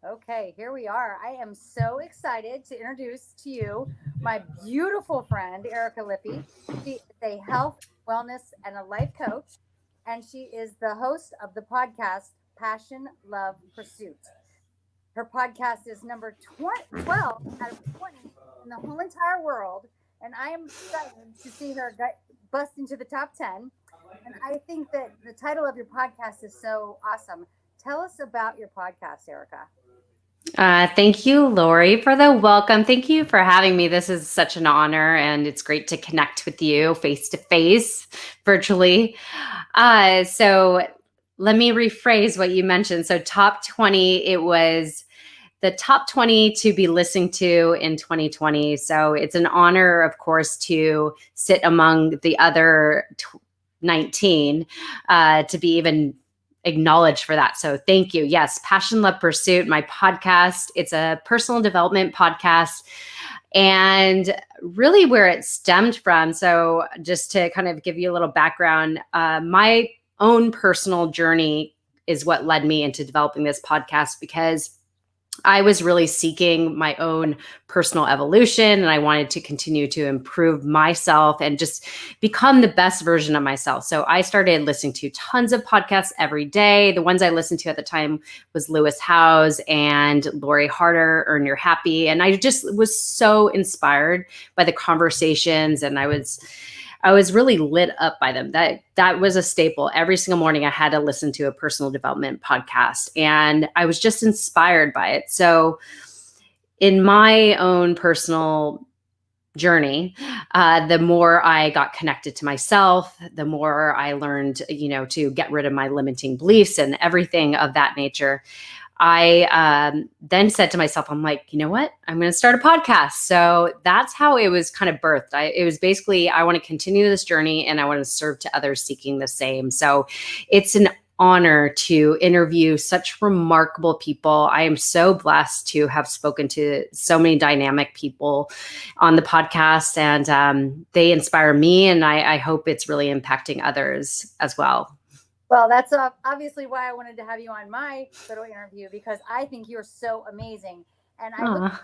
Okay, here we are. I am so excited to introduce to you my beautiful friend, Erica Lippy. She is a health, wellness, and a life coach, and she is the host of the podcast Passion, Love, Pursuit. Her podcast is number 12 out of 20 in the whole entire world, and I am excited to see her bust into the top 10. And I think that the title of your podcast is so awesome. Tell us about your podcast, Erica. Thank you, Lori, for the welcome. Thank you for having me. This is such an honor, and it's great to connect with you face to face, virtually. So let me rephrase what you mentioned. So, top 20, it was the top 20 to be listened to in 2020. So, it's an honor, of course, to sit among the other 19, to be even acknowledged for that. So thank you. Yes, Passion, Love, Pursuit, my podcast. It's a personal development podcast. And really where it stemmed from. So just to kind of give you a little background, my own personal journey is what led me into developing this podcast, because I was really seeking my own personal evolution, and I wanted to continue to improve myself and just become the best version of myself. So I started listening to tons of podcasts every day. The ones I listened to at the time was Lewis Howes and Lori Harder, Earn Your Happy. And I just was so inspired by the conversations, and I was really lit up by them. That was a staple. Every single morning I had to listen to a personal development podcast, and I was just inspired by it. So in my own personal journey, the more I got connected to myself, the more I learned, to get rid of my limiting beliefs and everything of that nature. I then said to myself, I'm like, you know what? I'm going to start a podcast. So that's how it was kind of birthed. It was basically, I want to continue this journey, and I want to serve to others seeking the same. So it's an honor to interview such remarkable people. I am so blessed to have spoken to so many dynamic people on the podcast, and they inspire me, and I hope it's really impacting others as well. Well, that's obviously why I wanted to have you on my little interview, because I think you're so amazing. And I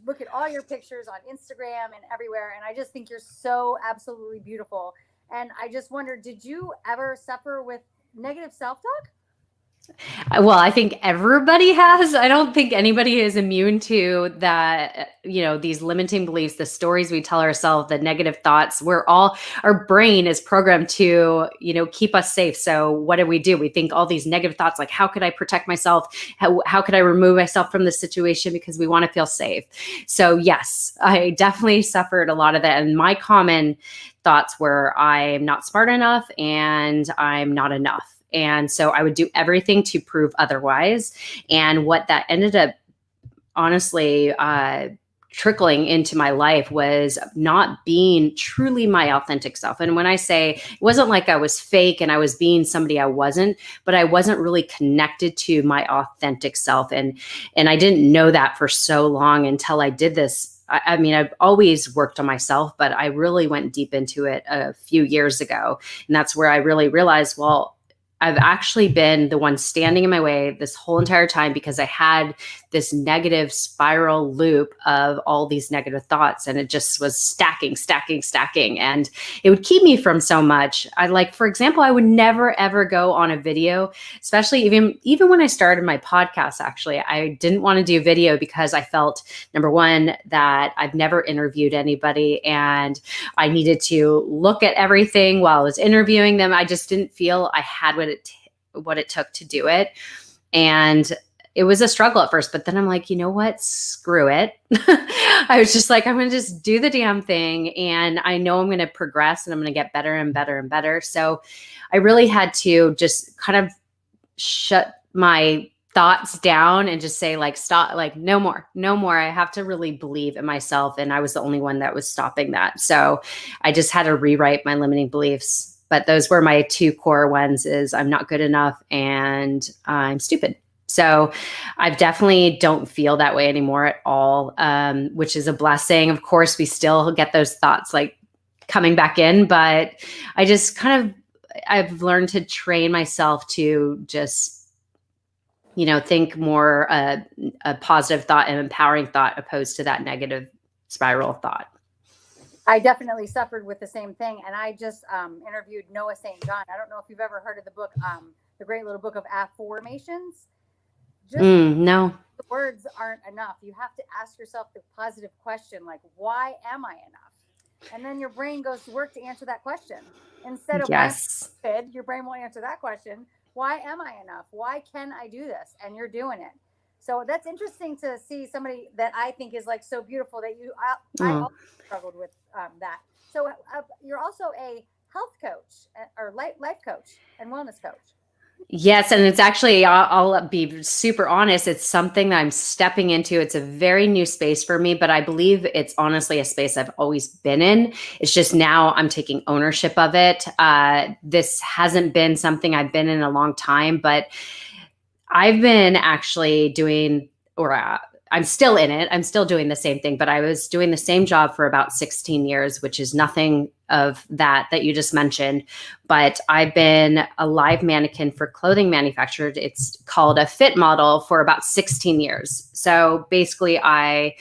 look at all your pictures on Instagram and everywhere, and I just think you're so absolutely beautiful. And I just wondered, did you ever suffer with negative self-talk? Well, I think everybody has. I don't think anybody is immune to that, these limiting beliefs, the stories we tell ourselves, the negative thoughts. Our brain is programmed to, keep us safe. So what do? We think all these negative thoughts, like, how could I protect myself? How could I remove myself from the situation? Because we want to feel safe. So yes, I definitely suffered a lot of that. And my common thoughts were, I'm not smart enough and I'm not enough. And so I would do everything to prove otherwise. And what that ended up, honestly, trickling into my life was not being truly my authentic self. And when I say, it wasn't like I was fake and I was being somebody I wasn't, but I wasn't really connected to my authentic self. And I didn't know that for so long until I did this. I mean, I've always worked on myself, but I really went deep into it a few years ago. And that's where I really realized, well, I've actually been the one standing in my way this whole entire time, because I had this negative spiral loop of all these negative thoughts, and it just was stacking. And it would keep me from so much. For example, I would never, ever go on a video, especially even when I started my podcast. Actually, I didn't want to do video because I felt, number one, that I've never interviewed anybody, and I needed to look at everything while I was interviewing them. I just didn't feel I had what it took to do it. And it was a struggle at first, but then I'm like, you know what? Screw it. I was just like, I'm going to just do the damn thing. And I know I'm going to progress, and I'm going to get better and better and better. So I really had to just kind of shut my thoughts down and just say, like, stop, like, no more. I have to really believe in myself. And I was the only one that was stopping that. So I just had to rewrite my limiting beliefs. But those were my two core ones: is I'm not good enough and I'm stupid. So I definitely don't feel that way anymore at all, which is a blessing. Of course, we still get those thoughts like coming back in, but I just I've learned to train myself to just think more a positive thought and empowering thought opposed to that negative spiral thought. I definitely suffered with the same thing. And I just interviewed Noah St. John. I don't know if you've ever heard of the book, the great little book of affirmations. Just No. the words aren't enough. You have to ask yourself the positive question, like, why am I enough? And then your brain goes to work to answer that question. Instead of Yes. why am I good, your brain won't answer that question. Why am I enough? Why can I do this? And you're doing it. So that's interesting to see somebody that I think is like so beautiful that I also struggled with that. So you're also a health coach or life coach and wellness coach. Yes. And it's actually, I'll be super honest, it's something that I'm stepping into. It's a very new space for me, but I believe it's honestly a space I've always been in. It's just now I'm taking ownership of it. This hasn't been something I've been in a long time, but I've been actually doing, or I'm still in it. I'm still doing the same thing, but I was doing the same job for about 16 years, which is nothing of that you just mentioned. But I've been a live mannequin for clothing manufacturer. It's called a fit model for about 16 years. So basically I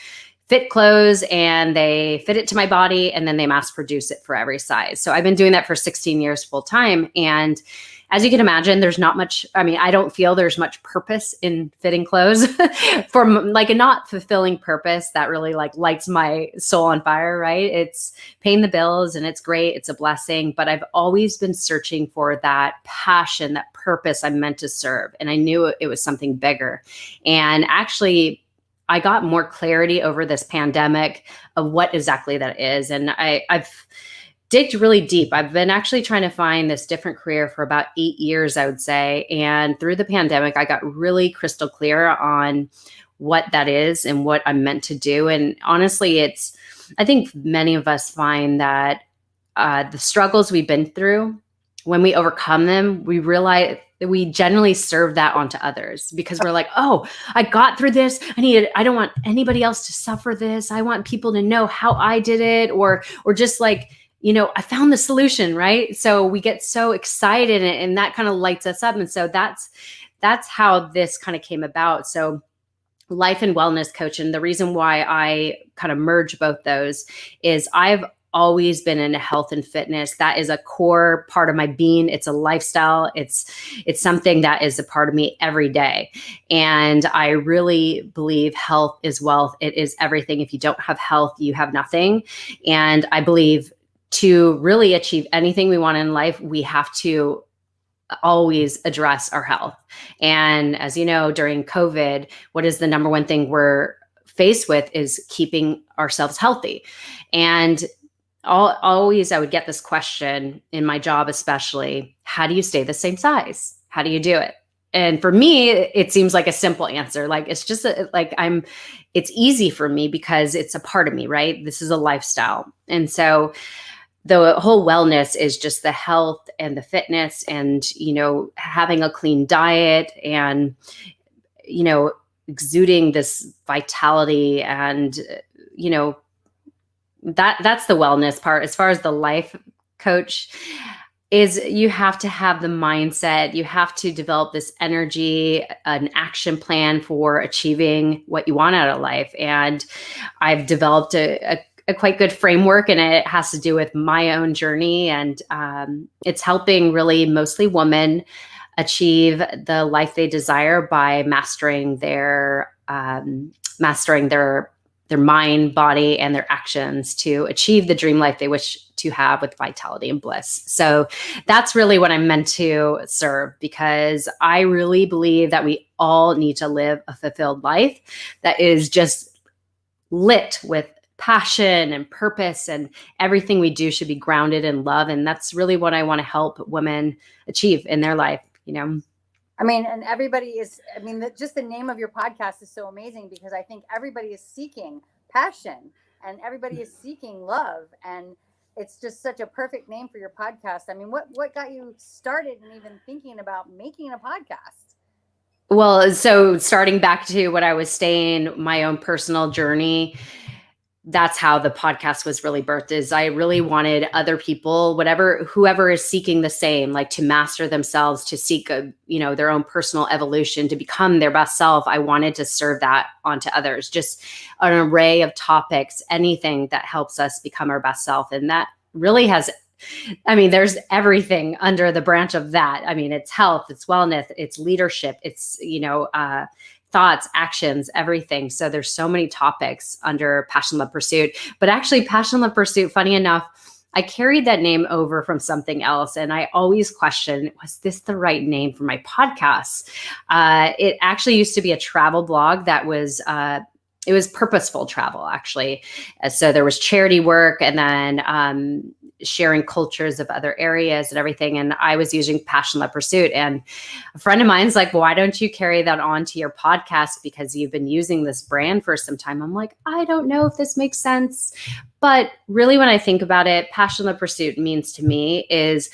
fit clothes and they fit it to my body and then they mass produce it for every size. So I've been doing that for 16 years full time. And as you can imagine, there's not much, I don't feel there's much purpose in fitting clothes for like a not fulfilling purpose that really like lights my soul on fire, right? It's paying the bills and it's great. It's a blessing, but I've always been searching for that passion, that purpose I'm meant to serve. And I knew it was something bigger. And actually, I got more clarity over this pandemic of what exactly that is. And I've digged really deep. I've been actually trying to find this different career for about 8 years, I would say. And through the pandemic, I got really crystal clear on what that is and what I'm meant to do. And honestly, I think many of us find that the struggles we've been through, when we overcome them, we realize that we generally serve that onto others because we're like, oh, I got through this. I don't want anybody else to suffer this. I want people to know how I did it, or just like, I found the solution, right? So we get so excited and that kind of lights us up. And so that's how this kind of came about. So life and wellness coach. And the reason why I kind of merge both those is I've always been into health and fitness. That is a core part of my being. It's a lifestyle. It's something that is a part of me every day. And I really believe health is wealth. It is everything. If you don't have health, you have nothing. And I believe to really achieve anything we want in life, we have to always address our health. And as you know, during COVID, what is the number one thing we're faced with is keeping ourselves healthy. And always I would get this question in my job, especially, how do you stay the same size? How do you do it? And for me, it seems like a simple answer. Like, it's just it's easy for me because it's a part of me, right? This is a lifestyle. And so the whole wellness is just the health and the fitness and, having a clean diet and, exuding this vitality and, that's the wellness part. As far as the life coach is, you have to have the mindset, you have to develop this energy, an action plan for achieving what you want out of life. And I've developed a quite good framework, and it has to do with my own journey. And it's helping really mostly women achieve the life they desire by mastering their mind, body, and their actions to achieve the dream life they wish to have with vitality and bliss. So that's really what I'm meant to serve, because I really believe that we all need to live a fulfilled life that is just lit with passion and purpose, and everything we do should be grounded in love. And that's really what I want to help women achieve in their life, and everybody is, just the name of your podcast is so amazing, because I think everybody is seeking passion and everybody is seeking love. And it's just such a perfect name for your podcast. What got you started and even thinking about making a podcast? Well, so starting back to what I was saying, my own personal journey, that's how the podcast was really birthed. Is I really wanted other people, whoever is seeking the same, like to master themselves, to seek their own personal evolution, to become their best self. I wanted to serve that onto others, just an array of topics, anything that helps us become our best self. And that really there's everything under the branch of that. It's health, it's wellness, it's leadership, it's, thoughts, actions, everything. So there's so many topics under Passion, Love, Pursuit. But actually, Passion, Love, Pursuit, funny enough, I carried that name over from something else. And I always question, was this the right name for my podcast? It actually used to be a travel blog that was, it was purposeful travel, actually. So there was charity work, and then sharing cultures of other areas and everything. And I was using Passion, Love, Pursuit. And a friend of mine's like, why don't you carry that on to your podcast? Because you've been using this brand for some time. I'm like, I don't know if this makes sense. But really, when I think about it, Passion, Love, Pursuit means to me is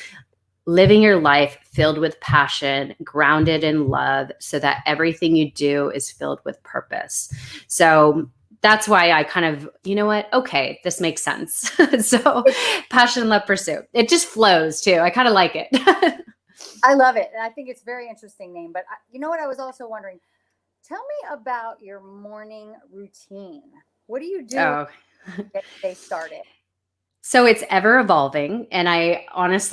living your life filled with passion, grounded in love, so that everything you do is filled with purpose. So that's why I kind of, okay, this makes sense. So Passion, Love, Pursuit. It just flows too. I kind of like it. I love it. And I think it's a very interesting name. But you know what I was also wondering? Tell me about your morning routine. What do you do to get the day started? So it's ever evolving. And I always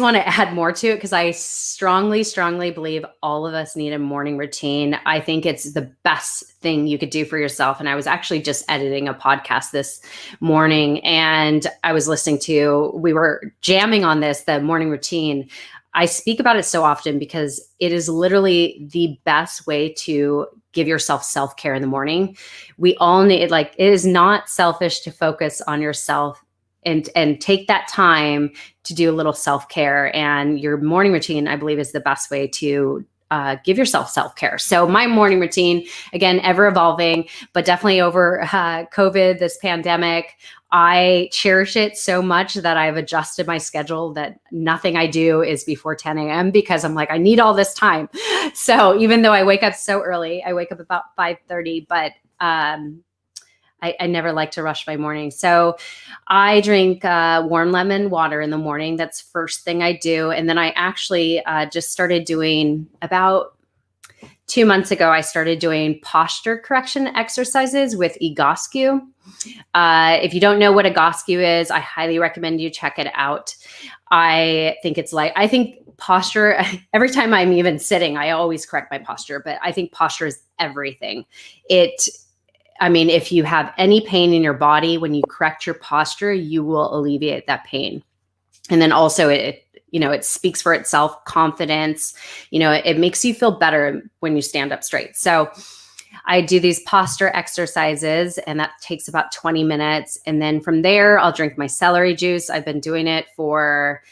want to add more to it, because I strongly, strongly believe all of us need a morning routine. I think it's the best thing you could do for yourself. And I was actually just editing a podcast this morning, and I was we were jamming on this, the morning routine. I speak about it so often because it is literally the best way to give yourself self-care in the morning. We all need, it is not selfish to focus on yourself and take that time to do a little self-care. And your morning routine, I believe, is the best way to give yourself self-care. So my morning routine, again, ever evolving, but definitely over COVID, this pandemic, I cherish it so much that I've adjusted my schedule that nothing I do is before 10 a.m. because I'm like, I need all this time. So even though I wake up so early, I wake up about 5:30, but I never like to rush my morning. So I drink warm lemon water in the morning. That's first thing I do. And then I actually just started doing, about 2 months ago, I started doing posture correction exercises with Egoscue. If you don't know what Egoscue is, I highly recommend you check it out. I think posture, every time I'm even sitting, I always correct my posture, but I think posture is everything. If you have any pain in your body, when you correct your posture, you will alleviate that pain. And then also it speaks for itself, confidence, it makes you feel better when you stand up straight. So I do these posture exercises, and that takes about 20 minutes. And then from there, I'll drink my celery juice. I've been doing it for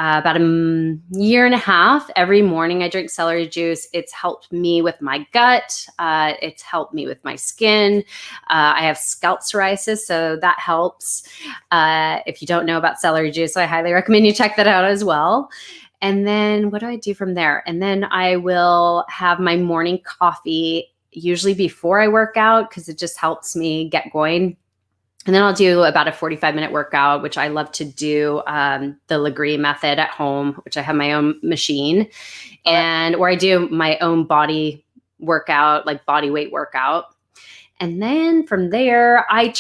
about a year and a half. Every morning I drink celery juice. It's helped me with my gut. It's helped me with my skin. I have scalp psoriasis, so that helps. If you don't know about celery juice, I highly recommend you check that out as well. And then what do I do from there? And then I will have my morning coffee, usually before I work out, because it just helps me get going. And then I'll do about a 45-minute workout, which I love to do, the Legree method at home, which I have my own machine, and where I do my own body workout, like body weight workout. And then from there, I'm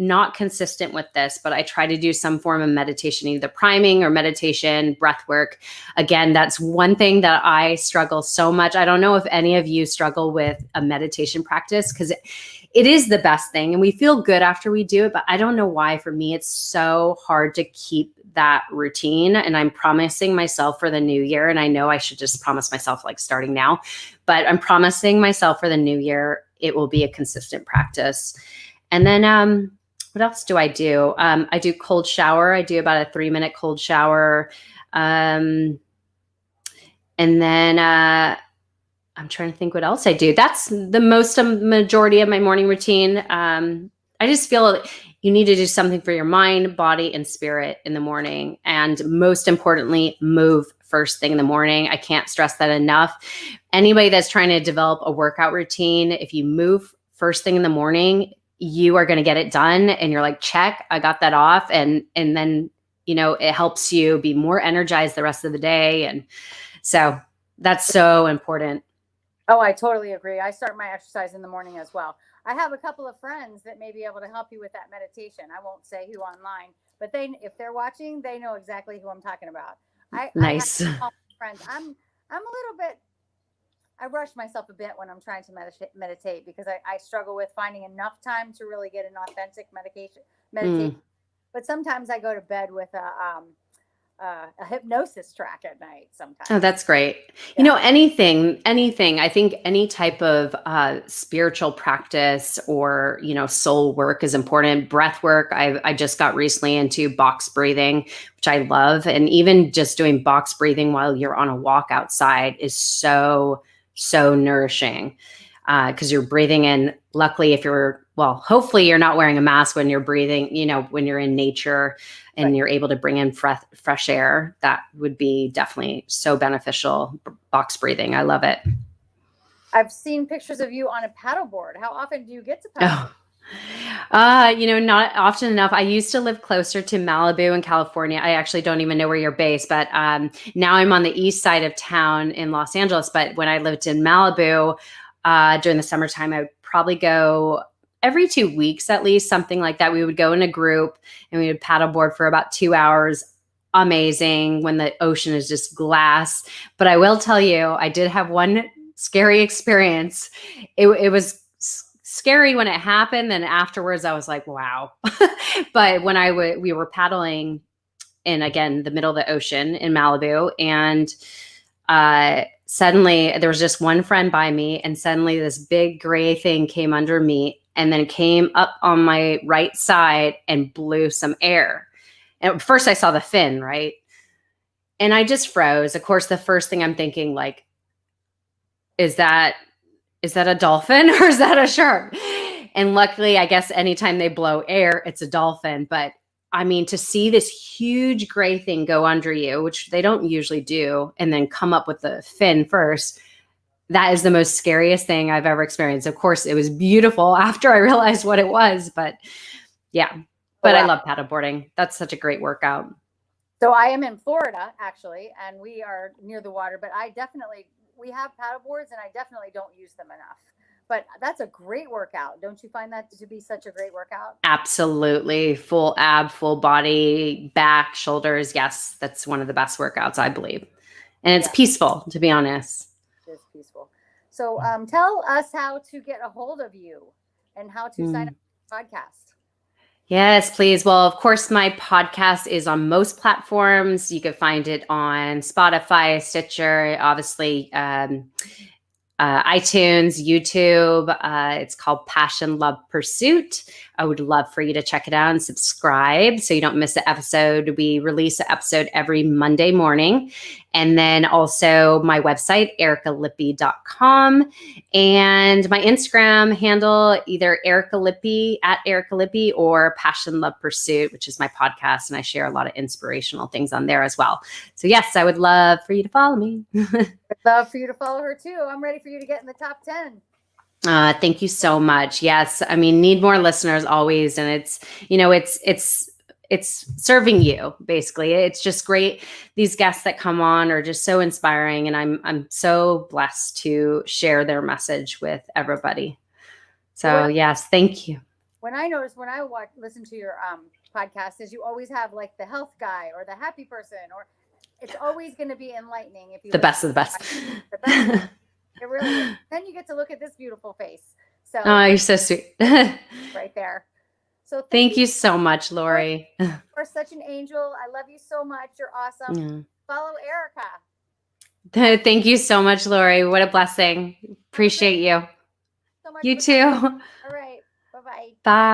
not consistent with this, but I try to do some form of meditation, either priming or meditation, breath work. Again, that's one thing that I struggle so much. I don't know if any of you struggle with a meditation practice, because it is the best thing and we feel good after we do it, but I don't know why. For me, it's so hard to keep that routine, and I'm promising myself for the new year, and I know I should just promise myself starting now, but I'm promising myself for the new year, it will be a consistent practice. And then what else do? I do cold shower. I do about a 3-minute cold shower. And then I'm trying to think what else I do. That's the majority of my morning routine. I just feel you need to do something for your mind, body, and spirit in the morning. And most importantly, move first thing in the morning. I can't stress that enough. Anybody that's trying to develop a workout routine, if you move first thing in the morning, you are going to get it done. And you're like, check, I got that off. And then, it helps you be more energized the rest of the day. And so that's so important. Oh, I totally agree. I start my exercise in the morning as well. I have a couple of friends that may be able to help you with that meditation. I won't say who online, but if they're watching, they know exactly who I'm talking about. Nice. I have friends. I'm a little bit, I rush myself a bit when I'm trying to meditate because I struggle with finding enough time to really get an authentic meditation. But sometimes I go to bed with a hypnosis track at night sometimes. Oh, that's great. Yeah. Anything, I think any type of spiritual practice or, soul work is important. Breath work. I just got recently into box breathing, which I love. And even just doing box breathing while you're on a walk outside is so nourishing because you're breathing in. Luckily, hopefully you're not wearing a mask when you're breathing, when you're in nature and You're able to bring in fresh air. That would be definitely so beneficial. Box breathing. I love it. I've seen pictures of you on a paddleboard. How often do you get to paddle? Not often enough. I used to live closer to Malibu in California. I actually don't even know where you're based, but now I'm on the east side of town in Los Angeles. But when I lived in Malibu during the summertime, I would probably go every 2 weeks, at least, something like that. We would go in a group and we would paddleboard for about 2 hours. Amazing when the ocean is just glass. But I will tell you, I did have one scary experience. It was scary when it happened. Then afterwards, I was like, wow. But when we were paddling in, again, the middle of the ocean in Malibu, and suddenly there was just one friend by me, and suddenly this big gray thing came under me and then came up on my right side and blew some air. And at first I saw the fin, right? And I just froze. Of course, the first thing I'm thinking, like, is that a dolphin or is that a shark? And luckily, I guess anytime they blow air, it's a dolphin. But I mean, to see this huge gray thing go under you, which they don't usually do, and then come up with the fin first, that is the most scariest thing I've ever experienced. Of course, it was beautiful after I realized what it was, but yeah. But I love paddleboarding. That's such a great workout. So I am in Florida, actually, and we are near the water, but we have paddleboards and I definitely don't use them enough. But that's a great workout. Don't you find that to be such a great workout? Absolutely. Full ab, full body, back, shoulders. Yes, that's one of the best workouts, I believe. And it's peaceful, to be honest. It is peaceful. So tell us how to get a hold of you and how to sign up for the podcast. Yes, please. Well, of course, my podcast is on most platforms. You can find it on Spotify, Stitcher, obviously, iTunes, YouTube. It's called Passion, Love, Pursuit. I would love for you to check it out and subscribe so you don't miss an episode. We release an episode every Monday morning. And then also my website, ericalippy.com, and my Instagram handle, either Lippy at Lippy or Passion, Love, Pursuit, which is my podcast. And I share a lot of inspirational things on there as well. So yes, I would love for you to follow me. I'd love for you to follow her too. I'm ready for you to get in the top 10. Thank you so much. Yes. I mean, need more listeners always. And it's serving you, basically. It's just great. These guests that come on are just so inspiring. And I'm so blessed to share their message with everybody. So yes, thank you. When I listen to your podcast, is you always have like the health guy or the happy person, or it's always going to be enlightening. If you the best of the best. It really is. Then you get to look at this beautiful face. So you're so sweet. Right there. So thank you so much, Lori. You're such an angel. I love you so much. You're awesome. Yeah. Follow Erica. Thank you so much, Lori. What a blessing. Appreciate you. So much. You too. All right. Bye-bye. Bye.